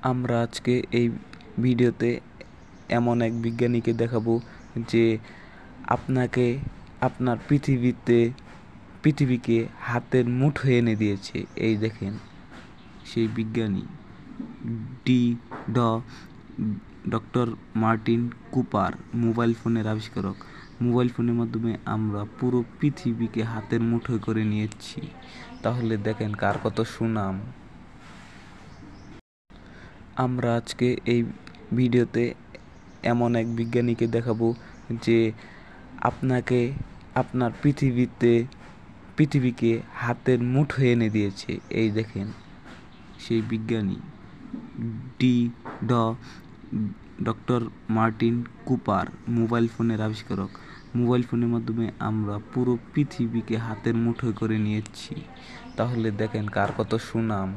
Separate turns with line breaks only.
আমরা আজকে এই ভিডিওতে এমন এক বিজ্ঞানীকে দেখাবো যে আপনাকে আপনার পৃথিবীকে হাতের মুঠোয় এনে দিয়েছে। এই দেখেন সেই বিজ্ঞানী ডক্টর মার্টিন কুপার, মোবাইল ফোনের আবিষ্কারক। মোবাইল ফোনের মাধ্যমে আমরা পুরো পৃথিবীকে হাতের মুঠোয় করে নিয়েছি। তাহলে দেখেন কার কত সুনাম। আমরা আজকে এই ভিডিওতে এমন এক বিজ্ঞানীকে দেখাবো যে আপনাকে আপনার পৃথিবীকে হাতের মুঠোয় এনে দিয়েছে। এই দেখেন সেই বিজ্ঞানী ডক্টর মার্টিন কুপার, মোবাইল ফোনের আবিষ্কারক। মোবাইল ফোনের মাধ্যমে আমরা পুরো পৃথিবীকে হাতের মুঠোয় করে নিয়েছি। তাহলে দেখেন কার কত সুনাম।